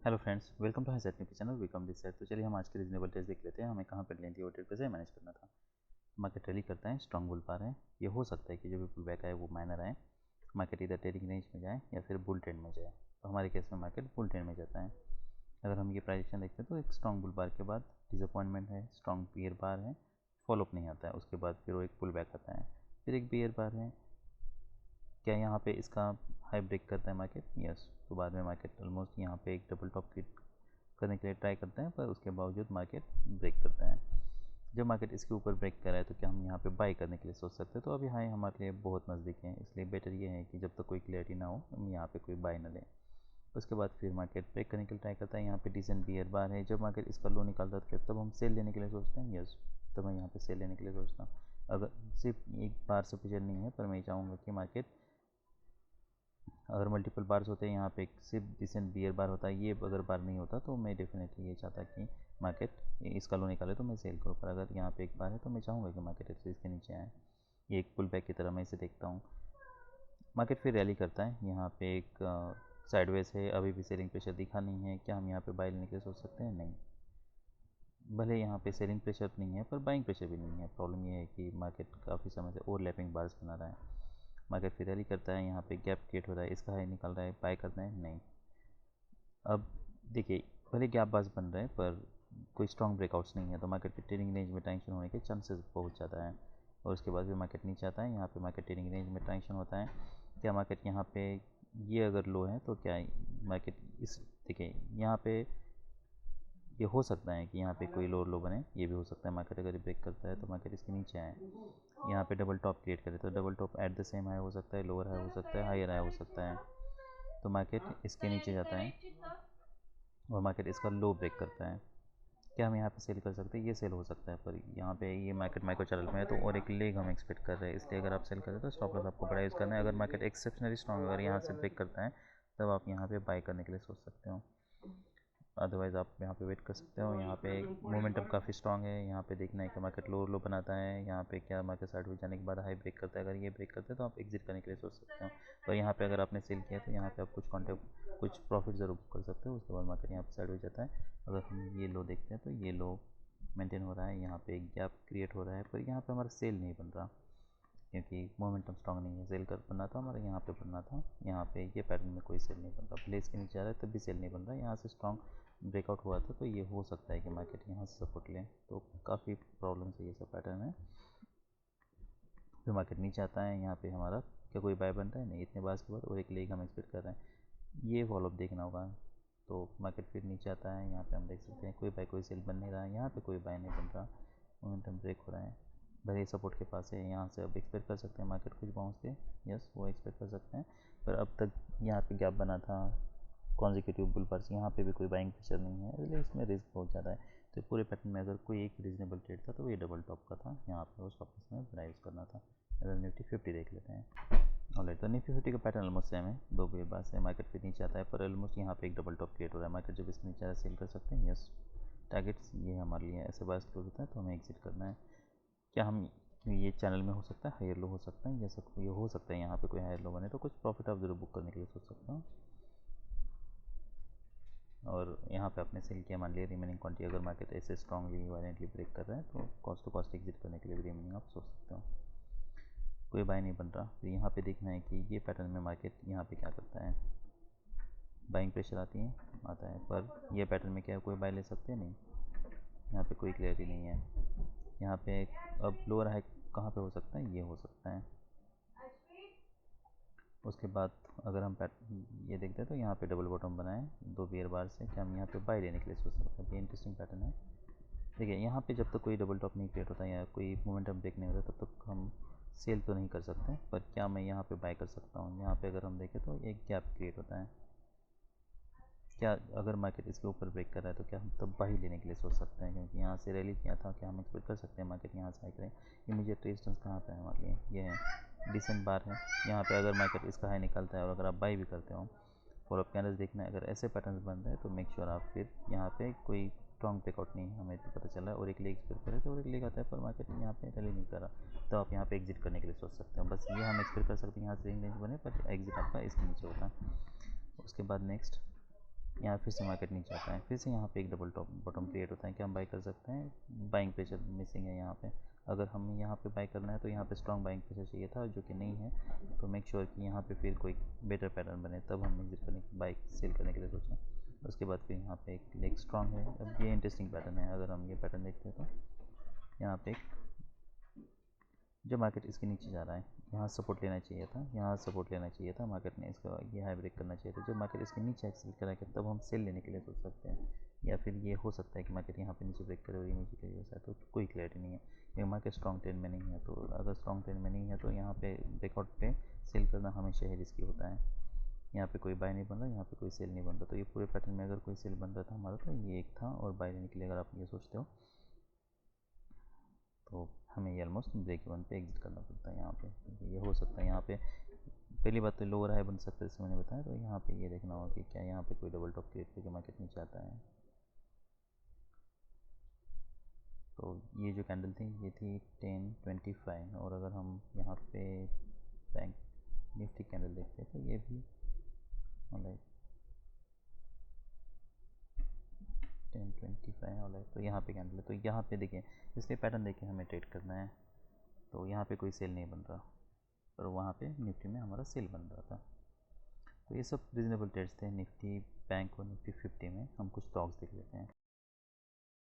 Hello friends, welcome to high new channel. Welcome this side. तो चलिए हम आज के रीजनेबल टेस्ट देख लेते हैं, हमें कहाँ पर लेनी थी और ट्रेड कैसे मैनेज करना था। मार्केट रैली करता है, स्ट्रॉन्ग बुल पार है। ये हो सकता है कि जो भी पुल बैक आए वो माइनर आए, मार्केट इधर ट्रेडिंग रेंज में जाए या फिर बुल ट्रेंड में जाए। तो हमारे केस में मार्केट बुल ट्रेंड में जाता है। अगर हम ये प्राइजेक्शन देखते हैं तो एक स्ट्रॉन्ग बुल बार के बाद डिसअपॉइंटमेंट है, स्ट्रॉन्ग बियर बार है, फॉलोअप नहीं आता है, उसके बाद फिर वो एक पुल बैक आता है, फिर एक बियर बार है। क्या यहाँ पे इसका हाई ब्रेक करता है मार्केट? यस। तो बाद में मार्केट ऑलमोस्ट यहाँ पे एक डबल टॉप करने के लिए ट्राई करते हैं, पर उसके बावजूद मार्केट ब्रेक करता है। जब मार्केट इसके ऊपर ब्रेक कर रहा है तो क्या हम यहाँ पे बाई करने के लिए सोच सकते हैं? तो अभी हाई हमारे लिए बहुत नज़दीक है, इसलिए बेटर ये है कि जब तक कोई क्लियरिटी ना हो हम यहाँ पे कोई बाई ना लें। उसके बाद फिर मार्केट ब्रेक करने के लिए ट्राई करता है। यहाँ पे डिसेंट बियर बार है, जब मार्केट इसका लो निकालता है तब हम सेल लेने के लिए सोचते हैं। यस, तब मैं यहाँ पे सेल लेने के लिए सोचता हूँ। अगर सिर्फ एक बार सफिशिएंट नहीं है, पर मैं चाहूँगा कि मार्केट अगर मल्टीपल बार्स होते हैं, यहाँ पे सिर्फ डिसेंट बियर बार होता है, ये अगर बार नहीं होता तो मैं डेफिनेटली ये चाहता कि मार्केट इसका लो निकाले तो मैं सेल करूँ। पर अगर यहाँ पे एक बार है तो मैं चाहूँगा कि मार्केट एक्सेस के नीचे आए। ये एक पुल बैक की तरह मैं इसे देखता हूँ। मार्केट फिर रैली करता है, यहाँ पे एक साइडवेज है, अभी भी सेलिंग प्रेशर दिखा नहीं है। क्या हम यहाँ पे बाई लेने के लिए सोच सकते हैं? नहीं। भले यहाँ पे सेलिंग प्रेशर नहीं है पर बाइंग प्रेशर भी नहीं है। प्रॉब्लम ये है कि मार्केट काफ़ी समय से ओवरलैपिंग बार्स बना रहा है। मार्केट फिर रैली करता है, यहाँ पे गैप क्रिएट हो रहा है, इसका हाई निकल रहा है, बाय करना है? नहीं। अब देखिए, भले गैप बार्स बन रहे हैं पर कोई स्ट्रॉन्ग ब्रेकआउट्स नहीं है, तो मार्केट की ट्रेडिंग रेंज में ट्रांजेक्शन होने के चांसेस बहुत ज़्यादा है। और उसके बाद भी मार्केट नीचे आता है, यहाँ पे मार्केट ट्रेडिंग रेंज में ट्रांजेक्शन होता है। क्या मार्केट यहाँ पे ये अगर लो है तो क्या मार्केट इस देखिए यहाँ पे ये हो सकता है कि यहाँ पे कोई लोअर लो बने, ये भी हो सकता है। मार्केट अगर ब्रेक करता है तो मार्केट इसके नीचे आए, यहाँ पे डबल टॉप क्रिएट करे तो double top at the same high हो सकता है, लोअर हाई हो सकता है, हायर हाई हो सकता है। तो मार्केट इसके नीचे जाता है और मार्केट इसका लो ब्रेक करता है। क्या हम यहाँ पे सेल कर सकते हैं? ये सेल हो सकता है, पर यहाँ पे ये मार्केट माइक्रो चैनल में है तो और एक लेग हम एक्सपेक्ट कर रहे हैं, इसलिए अगर आप सेल करें तो स्टॉप लॉस आपको बड़ा यूज़ करना है। अगर मार्केट एक्सेप्शनली स्ट्रॉन्ग अगर यहाँ से ब्रेक करता है तब आप यहाँ पे बाई करने के लिए सोच सकते हो। अदरवाइज़ आप यहाँ पे वेट कर सकते हो। यहाँ पे मोमेंटम काफ़ी स्ट्रॉन्ग है, यहाँ पे देखना है कि मार्केट लो लो बनाता है, यहाँ पे क्या मार्केट साइड जाने के बाद हाई ब्रेक करता है। अगर ये ब्रेक करता है तो आप एग्जिट करने के लिए सोच सकते हो। तो यहाँ पे अगर आपने सेल किया तो यहाँ पे आप कुछ प्रॉफिट ज़रूर कर सकते हो। उसके बाद मार्केट यहाँ पे साइड जाता है। अगर हम ये लो देखते हैं तो ये लो मेंटेन हो रहा है, यहाँ पे एक गैप क्रिएट हो रहा है, पर यहाँ पे हमारा सेल नहीं बन रहा क्योंकि मोमेंटम स्ट्रॉन्ग नहीं है। सेल कर बनना था हमारा, यहाँ पे बनना था, यहाँ पे ये पैटर्न में कोई सेल नहीं बन रहा। भले इसके नीचे आ रहा है तब भी सेल नहीं बन रहा। यहाँ से स्ट्रॉन्ग ब्रेकआउट हुआ था तो ये हो सकता है कि मार्केट यहाँ से सपोर्ट लें, तो काफ़ी प्रॉब्लम से ये सब पैटर्न है। फिर मार्केट नीचे आता है, यहाँ पे हमारा क्या कोई बाय बन रहा है? नहीं। इतने बार के बाद और एक लेग हम एक्सपेक्ट कर रहे हैं, ये फॉलोअप देखना होगा। तो मार्केट फिर नीचे आता है, यहाँ पे हम देख सकते हैं कोई बाय कोई सेल बन नहीं रहा है, यहाँ पे कोई बाय नहीं बन रहा, मोमेंटम ब्रेक हो रहा है। भले सपोर्ट के पास है, यहाँ से अब एक्सपेक्ट कर सकते हैं मार्केट कुछ बाउंस दे। यस, वो एक्सपेक्ट कर सकते हैं, पर अब तक यहाँ पे गैप बना था कॉन्जिक्यूटिव बुल पर, यहाँ पे भी कोई बाइंग प्रेशर नहीं है, इसलिए इसमें रिस्क बहुत ज़्यादा है। तो पूरे पैटर्न में अगर कोई एक रीजनेबल ट्रेड था तो ये डबल टॉप का था, यहाँ पे उस वापस में बड़ा यूज़ करना था। अगर निफ्टी 50 देख लेते हैं। ऑलराइट, तो निफ्टी 50 का पैटर्न ऑलमोस्ट सेम है, दो बेर बाद से मार्केट फिर नीचे आता है, पर ऑलमोस्ट यहाँ पे एक डबल टॉप क्रिएट हो रहा है। मार्केट जब इसके नीचे आता है सेल कर सकते हैं। यस, टारगेट्स ये हमारे लिए ऐसे बार क्लोज होता है तो हमें एग्जिट करना है। क्या हम ये चैनल में हो सकता है हायर लो हो सकता है, ये हो सकता है यहाँ पे कोई हायर लो बने तो कुछ प्रॉफिट आप जरूर बुक करने के लिए सोच सकते हो। और यहाँ पे आपने सेल किया, मान लिया रिमेनिंग क्वांटिटी, अगर मार्केट ऐसे स्ट्रांगली वायलेंटली ब्रेक कर रहा है तो कॉस्ट टू कॉस्ट एग्जिट करने के लिए भी रिमेनिंग आप सोच सकते हो। कोई बाय नहीं बन रहा, तो यहाँ पे देखना है कि ये पैटर्न में मार्केट यहाँ पे क्या करता है। बाइंग प्रेशर आता है, पर ये पैटर्न में क्या कोई बाय ले सकते हैं? नहीं, यहाँ पे कोई क्लियरिटी नहीं है। यहाँ पे अब लोअर हाई कहाँ पे हो सकता है? ये हो सकता है। उसके बाद अगर हम ये देखते हैं तो यहाँ पे डबल बॉटम बनाए दो बियर बार से, क्या हम यहाँ पे बाय लेने के लिए सोच सकते हैं? ये इंटरेस्टिंग पैटर्न है। देखिए, यहाँ पे जब तक कोई डबल टॉप नहीं क्रिएट होता या कोई मोमेंटम ब्रेक नहीं होता तब तक हम सेल तो नहीं कर सकते, पर क्या मैं यहाँ पे बाय कर सकता हूँ? यहाँ पे अगर हम देखें तो एक गैप क्रिएट होता है। क्या अगर मार्केट इसके ऊपर ब्रेक कर रहा है तो क्या हम तब बाई लेने के लिए सोच सकते हैं? क्योंकि यहाँ से रैली किया था, क्या हम एक्सपेक्ट कर सकते हैं मार्केट यहाँ से हाई करें? इमीडिएट रेजिस्टेंस कहाँ पे है हमारे लिए? ये है डिसेंट बार है। यहाँ पे अगर मार्केट इसका हाई निकलता है और अगर आप बाई भी करते हो, और आप कैंडल्स देखना है, अगर ऐसे पैटर्न बन रहे हैं तो मेक श्योर आप फिर यहाँ पे कोई स्ट्रॉन्ग ब्रेकआउट नहीं है, हमें तो पता चल रहा है, और एक लेग एक्सपेक्ट कर रहे थे और एक लेग आता है पर मार्केट यहाँ पे रैली नहीं कर रहा, तो आप यहाँ पे एग्जिट करने के लिए सोच सकते हो। बस ये हम एक्सपेक्ट कर सकते हैं यहाँ से रेंज बने, पर एग्जिट आपका इसके नीचे होता है। उसके बाद नेक्स्ट यहाँ फिर से मार्केट नीचे आता है, फिर से यहाँ पे एक डबल टॉप बॉटम क्रिएट होता है कि हम बाई कर सकते हैं। बाइंग प्रेशर मिसिंग है यहाँ पे, अगर हमें यहाँ पे बाई करना है तो यहाँ पे स्ट्रॉन्ग बाइंग प्रेशर चाहिए था जो कि नहीं है। तो मेक श्योर कि यहाँ पे फिर कोई बेटर पैटर्न बने, तब हम एग्जिट करने की बाइक सेल करने के लिए सोचें। उसके बाद फिर यहाँ पे एक लेग स्ट्रॉन्ग है। अब ये इंटरेस्टिंग पैटर्न है, अगर हम ये पैटर्न देखते हैं तो यहाँ पे जो मार्केट इसके नीचे जा रहा है, यहाँ सपोर्ट लेना चाहिए था, यहाँ सपोर्ट लेना चाहिए था मार्केट ने, इसका ये हाई ब्रेक करना चाहिए था। जब मार्केट इसके नीचे एक्सेल करेगा तब हम सेल लेने के लिए सोच सकते हैं, या फिर ये हो सकता है कि मार्केट यहाँ पे नीचे ब्रेक करे और इमीडिएटली हो जाए, तो कोई क्लैरिटी नहीं है क्योंकि मार्केट स्ट्रॉन्ग ट्रेंड में नहीं है। तो अगर स्ट्रॉन्ग ट्रेंड में नहीं है तो यहाँ पे ब्रेकआउट पे सेल करना हमेशा ही रिस्की होता है। यहाँ पे कोई बाय नहीं बन रहा, यहाँ पे कोई सेल नहीं बन रहा, तो ये पूरे पैटर्न में अगर कोई सेल बन रहा था हमारा तो ये एक था, और बाय लेने के लिए अगर आप ये सोचते हो तो हमें ये ऑलमोस्ट ब्रेक इवन पे एग्जिट करना पड़ता है यहाँ पे, क्योंकि ये हो सकता है यहाँ पे पहली बात तो लोअर हाई बन सकता है, जैसे मैंने बताया। तो यहाँ पे ये देखना होगा कि क्या यहाँ पे कोई डबल टॉप क्रिएट करके मार्केट नीचे आता है। तो ये जो कैंडल थी ये थी 1025, और अगर हम यहाँ पे बैंक निफ्टी कैंडल देखते हैं तो ये भी लाइक 1025 वाला है। तो यहाँ पे कैंडल है, तो यहाँ पे देखिए, इसलिए पैटर्न देखिए हमें ट्रेड करना है। तो यहाँ पे कोई सेल नहीं बन रहा, और वहाँ पे निफ्टी में हमारा सेल बन रहा था। तो ये सब रीजनेबल ट्रेड्स थे निफ्टी बैंक और निफ्टी 50 में। हम कुछ स्टॉक्स देख लेते हैं।